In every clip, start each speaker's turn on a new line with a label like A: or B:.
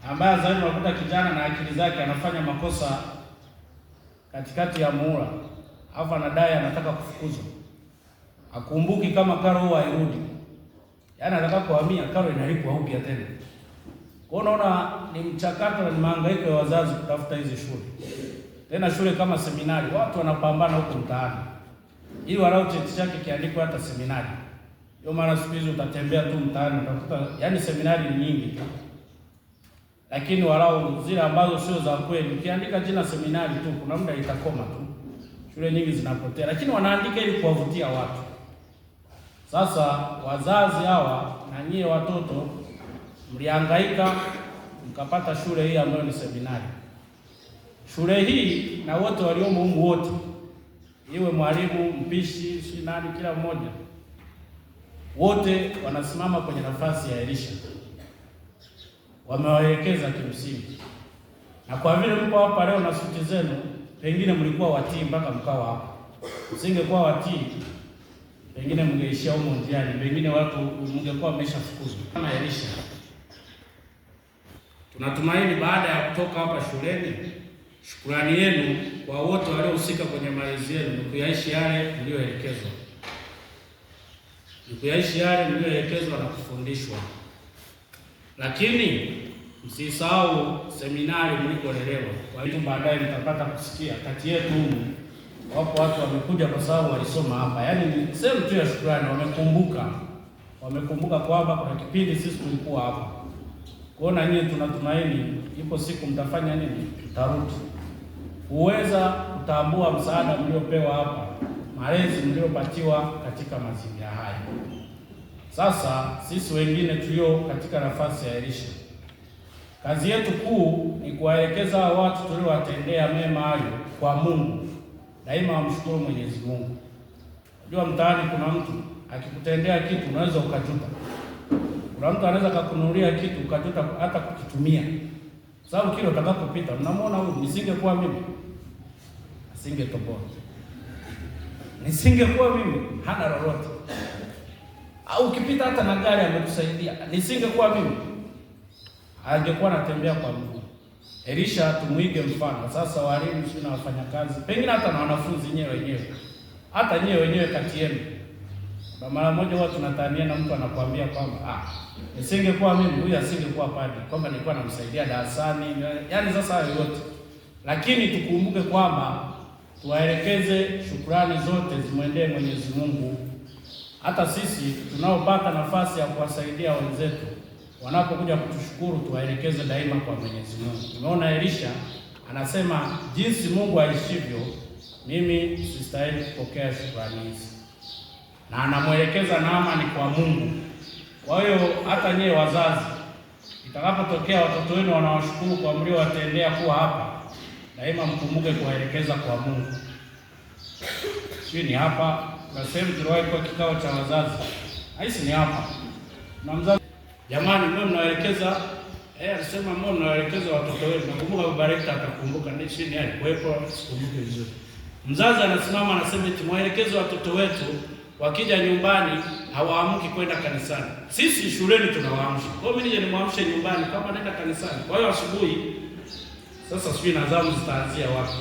A: ambaye zaidi unakuta kijana na akili zake anafanya makosa katikati ya muhula, alafu anadai anataka kufukuzwa, akumbuki kama karo huwa hairudi, yaani anataka kuhamia, karo inalipwa upya tena. Kwa hiyo unaona ni mchakato na ni mahangaiko ya wazazi kutafuta hizi shule. Tena shule kama seminari, watu wanapambana huko mtaani ili walau cheti chake kiandikwe hata seminari. Ndio maana siku hizi utatembea tu mtaani utakuta yaani seminari ni nyingi tu, lakini walau zile ambazo sio za kweli, ukiandika jina seminari tu kuna muda itakoma tu, shule nyingi zinapotea, lakini wanaandika ili kuwavutia watu. Sasa wazazi hawa na nyie watoto mlihangaika mkapata shule hii ambayo ni seminari. Shule hii na wote waliomo humu wote, iwe mwalimu, mpishi, si nani, kila mmoja, wote wanasimama kwenye nafasi ya Elisha. Wamewaelekeza kimsingi. Na kwa vile mko hapa leo na suti zenu, pengine mlikuwa watii mpaka mkawa hapa. Msingekuwa watii, pengine mngeishia huko njiani, pengine watu mngekuwa mmeshafukuzwa kama Elisha. Tunatumaini baada ya kutoka hapa shuleni, shukrani yenu kwa wote waliohusika kwenye malezi yenu ni kuyaishi yale mlioelekezwa. Ni kuyaishi yale mlioelekezwa na kufundishwa. Lakini msisahau seminari mlikolelewa. Kwa hiyo baadaye mtapata kusikia kati yetu wapo watu wamekuja kwa sababu walisoma hapa. Yaani ni sehemu tu ya shukrani, wamekumbuka kwamba kuna kipindi sisi tulikuwa hapa. Kwa hiyo na nyinyi tunatumaini ipo siku mtafanya nini? Mtarudi. Uweza kutambua msaada mliopewa hapa, malezi mliopatiwa katika mazingira haya. Sasa sisi wengine tulio katika nafasi ya Elisha, kazi yetu kuu ni kuwaelekeza watu tuliowatendea mema hayo kwa Mungu. Daima wamshukuru Mwenyezi Mungu. Unajua mtaani kuna mtu akikutendea kitu unaweza ukajuta. Kuna mtu anaweza kukununulia kitu ukajuta hata kukitumia. Sababu kile utakapopita mnamwona huyu, nisingekuwa mimi asingetoboa. Nisingekuwa mimi hana lolote. Au ukipita hata na gari amekusaidia, nisingekuwa mimi angekuwa anatembea kwa mguu. Elisha tumuige mfano. Sasa walimu na wafanyakazi, pengine hata na wanafunzi wenyewe, hata nyewe wenyewe kati yenu, na mara moja huwa tunatania na mtu anakuambia kwamba nisingekuwa mimi huyu asingekuwa padri, kwamba nilikuwa namsaidia darasani, yaani sasa hayo yote. Lakini tukumbuke kwamba tuwaelekeze shukrani zote zimwendee Mwenyezi Mungu. Hata sisi tunaopata nafasi ya kuwasaidia wenzetu wanapokuja kutushukuru, tuwaelekeze daima kwa Mwenyezi Mungu. Tumeona Elisha anasema jinsi Mungu aishivyo, mimi sistahili kupokea shukrani hizi, na anamwelekeza Naamani kwa Mungu. Kwa hiyo hata nyewe wazazi, itakapotokea watoto wenu wanawashukuru kwa mliowatendea kuwa hapa, daima mkumbuke kuwaelekeza kwa Mungu. Sisi ni hapa na sehemu tuliwahi kwa kikao cha wazazi. Haisi ni hapa. Na mzazi, jamani, mwe mnaelekeza alisema mwe mnaelekeza watoto wenu. Nakumbuka baba rekta atakumbuka, ni chini alikuwepo, sikumbuki vizuri. Mzazi anasimama anasema tumwaelekeze watoto wetu wakija nyumbani hawaamki kwenda kanisani. Sisi shuleni tunawaamsha. Kwa hiyo mimi nije nimwamshe nyumbani kama naenda kanisani. Kwa hiyo asubuhi sasa sijui na zamu zitaanzia wapi.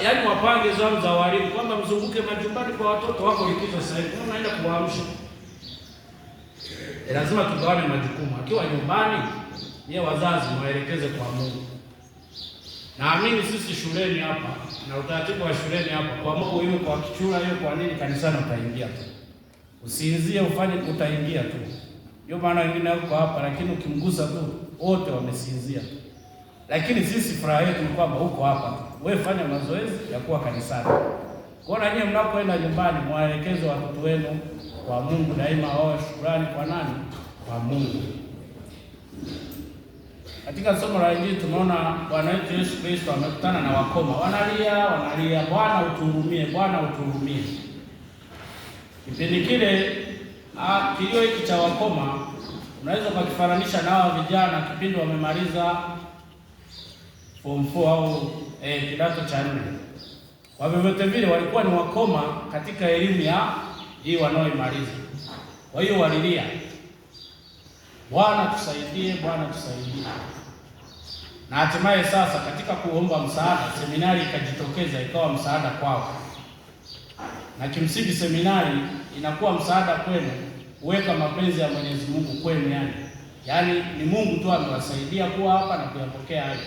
A: Yaani wapange zamu za walimu kwamba mzunguke majumbani kwa watoto wako likizo sasa hivi. Unaenda kuwaamsha. Lazima tugawane majukumu. Akiwa nyumbani, yeye wazazi waelekeze kwa Mungu. Naamini sisi shuleni hapa na utaratibu wa shuleni hapa, kwa Mungu hiyo, kwa kichura hiyo, kwa nini kanisani utaingia tu. Usiinzie ufanye utaingia tu. Ndio maana wengine wako hapa lakini ukimgusa tu wote wamesinzia. Lakini sisi furaha yetu ni kwamba uko hapa tu. Wewe fanya mazoezi ya kuwa kanisani. Kwa hiyo nyinyi mnapoenda nyumbani mwaelekeze watoto wenu kwa Mungu daima, wao shukrani kwa nani? Kwa Mungu. Katika somo la Injili tunaona Bwana wetu Yesu Kristo amekutana na wakoma. Wanalia, Bwana utuhurumie, Bwana utuhurumie. Kipindi kile kilio hiki cha wakoma unaweza kukifananisha na hao vijana kipindi wamemaliza form 4 au kidato cha 4. Kwa vyovyote vile walikuwa ni wakoma katika elimu ya hii wanaoimaliza. Kwa hiyo walilia. Bwana tusaidie, Bwana tusaidie. Na hatimaye sasa katika kuomba msaada, seminari ikajitokeza ikawa msaada kwao, na kimsingi seminari inakuwa msaada kwenu, kuweka mapenzi ya Mwenyezi Mungu kwenu, yaani ni Mungu tu amewasaidia kuwa hapa na kuyapokea hayo.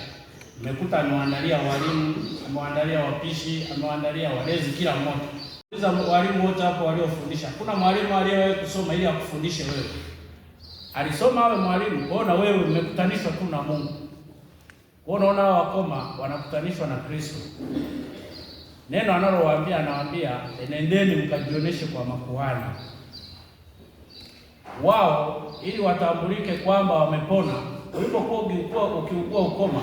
A: Mmekuta amewaandalia walimu, amewaandalia wapishi, amewaandalia walezi, kila mmoja. Walimu wote hapo waliofundisha, kuna mwalimu aliyewahi kusoma ili akufundishe wewe? Alisoma awe mwalimu? Kwa na wewe umekutanishwa tu na Mungu. Kwa unaona wakoma wanakutanishwa na Kristo. Neno analowaambia, anawaambia enendeni mkajionyeshe kwa makuhani. Wao ili watambulike kwamba wamepona. Ulipokuwa ukiugua ukoma,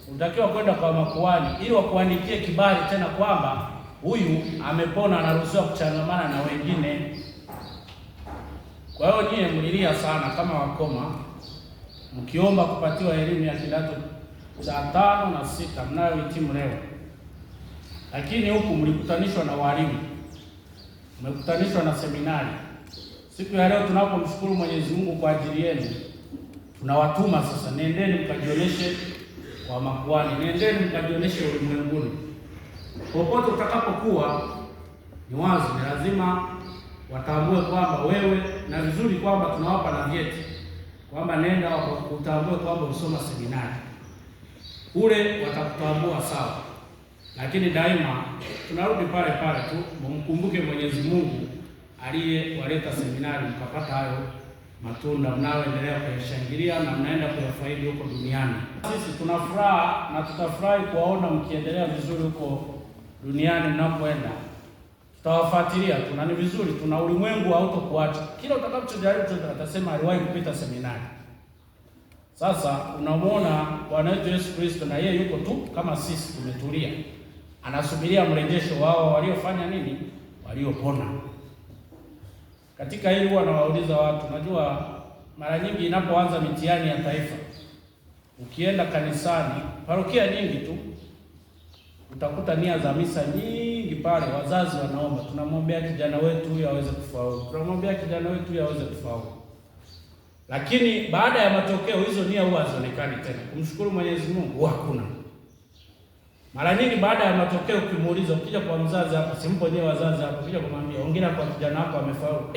A: unatakiwa kwenda kwa makuhani ili wakuandikie kibali tena kwamba huyu amepona, anaruhusiwa kuchangamana na wengine. Kwa hiyo nyie mlilia sana kama wakoma, mkiomba kupatiwa elimu ya kidato cha 5 na 6 mnayohitimu leo, lakini huku mlikutanishwa na walimu, mmekutanishwa na seminari. Siku ya leo tunapomshukuru Mwenyezi Mungu kwa ajili yenu, tunawatuma sasa, nendeni mkajionyeshe kwa makuhani, nendeni mkajionyeshe ulimwenguni. Popote utakapokuwa, ni wazi, ni lazima watambue kwamba wewe, na vizuri kwamba tunawapa na vyeti kwamba nenda utambue kwamba usoma seminari. Kule watakutambua sawa, lakini daima tunarudi pale pale tu, mkumbuke Mwenyezi Mungu aliyewaleta seminari mkapata hayo matunda mnayoendelea kuyashangilia na mnaenda kuyafaidi huko duniani. Sisi tuna furaha na tutafurahi kuwaona mkiendelea vizuri huko duniani mnapoenda. Tutawafuatilia, ni vizuri, tuna ulimwengu hautokuacha. Kila utakapojaribu utasema aliwahi kupita seminari. Sasa unamwona Bwana wetu Yesu Kristo, na yeye yuko tu kama sisi, tumetulia, anasubiria mrejesho wao waliofanya nini, waliopona. Katika hili huwa nawauliza watu, najua mara nyingi inapoanza mitihani ya taifa, ukienda kanisani, parokia nyingi tu, utakuta nia za misa nyingi pale, wazazi wanaomba, tunamwombea kijana wetu huyu aweze kufaulu, tunamwombea kijana wetu huyu aweze kufaulu. Lakini baada ya matokeo hizo nia huwa hazionekani tena. Kumshukuru Mwenyezi Mungu hakuna. Mara nyingi baada ya matokeo ukimuuliza, ukija kwa mzazi hapa, simpo nyewe wazazi hapa, ukija kumwambia hongera kwa kijana wako amefaulu.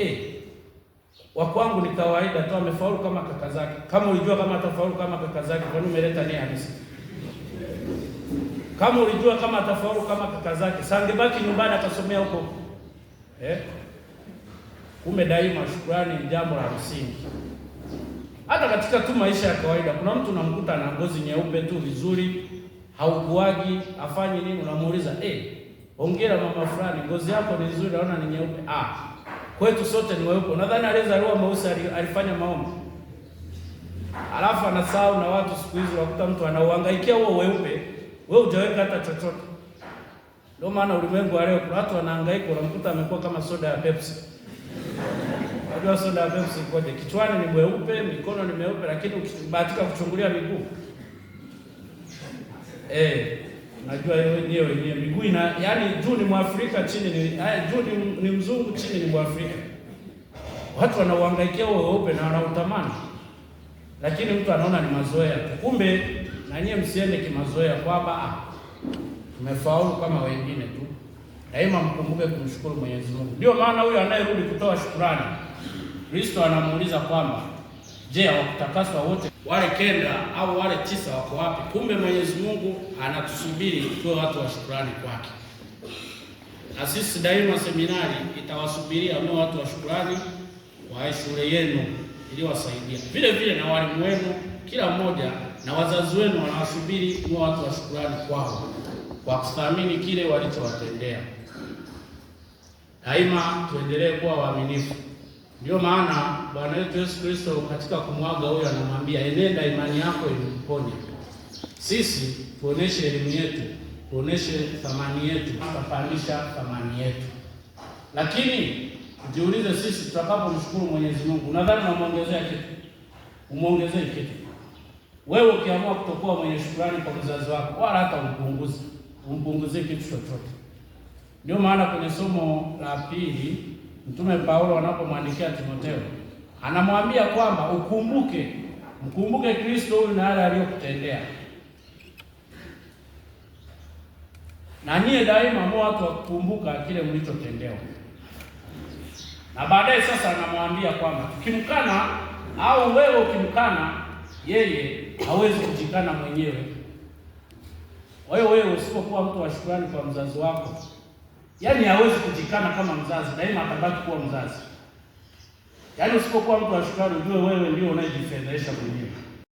A: Wa kwangu ni kawaida tu, amefaulu kama kaka zake. Kama ulijua kama atafaulu kama kaka zake, kwa nini umeleta nia hamisi? Kama ulijua kama atafaulu kama kaka zake, sangebaki nyumbani akasomea huko. Kumbe daima shukrani ni jambo la msingi. Hata katika tu maisha ya kawaida, kuna mtu unamkuta na ngozi nyeupe tu vizuri, haukuagi, afanye nini, unamuuliza, hongera mama fulani, ngozi yako ni nzuri, naona ni nyeupe. Kwetu sote ni weupe. Nadhani alizaliwa mweusi, alifanya maombi. Alafu anasahau, na watu siku hizi wakuta mtu anauhangaikia huo weupe, wewe hujaweka hata chochote. Ndio maana ulimwengu wa leo watu wanahangaika, unamkuta amekuwa kama soda ya Pepsi. Unajua soda ya Pepsi koje? Kichwani ni mweupe, mikono ni meupe, lakini ukibahatika kuchungulia miguu, unajua yeye wenyewe miguu yaani juu ni Mwafrika, chini ni juu ni mzungu, chini ni Mwafrika. Watu wanauhangaikia huo weupe na wanautamani, lakini mtu anaona ni mazoea tu. Kumbe na nyie msiende kimazoea kwamba tumefaulu kama wengine tu. Daima mkumbuke kumshukuru Mwenyezi Mungu. Ndio maana huyo anayerudi kutoa shukrani, Kristo anamuuliza kwamba, je, hawakutakaswa wote? Wale 9 au wale 9 wako wapi? Kumbe Mwenyezi Mungu anatusubiri tuwe watu wa shukrani kwake. Na sisi daima seminari itawasubiria mwe watu wa shukrani wa shule yenu ili wasaidia. Vile vile na walimu wenu, kila mmoja na wazazi wenu wanawasubiri mwe watu wa shukrani kwao, kwa kuthamini kile walichowatendea. Daima tuendelee kuwa waaminifu. Ndio maana Bwana wetu Yesu Kristo katika kumwaga huyo anamwambia, enenda, imani yako imekuponya. Sisi tuoneshe elimu yetu, tuoneshe thamani yetu, tutapandisha thamani yetu. Lakini jiulize, sisi tutakapomshukuru Mwenyezi Mungu, nadhani unamuongezea kitu? Umuongezee kitu? Wewe ukiamua kutokuwa mwenye shukrani kwa mzazi wako, wala hata umpunguzie kitu chochote. Ndio maana kwenye somo la pili Mtume Paulo anapomwandikia Timotheo anamwambia kwamba mkumbuke Kristo huyu na yale aliyokutendea, na nyie daima mwa watu wa kukumbuka kile mlichotendewa. Na baadaye sasa anamwambia kwamba tukimkana au wewe ukimkana yeye, hawezi kujikana mwenyewe. Kwa hiyo wewe usipokuwa mtu wa shukrani kwa mzazi wako, yaani hawezi kujikana kama mzazi, daima atabaki kuwa mzazi. Yaani usipokuwa mtu wa shukrani, ujue wewe ndio unayejifedhesha mwenyewe.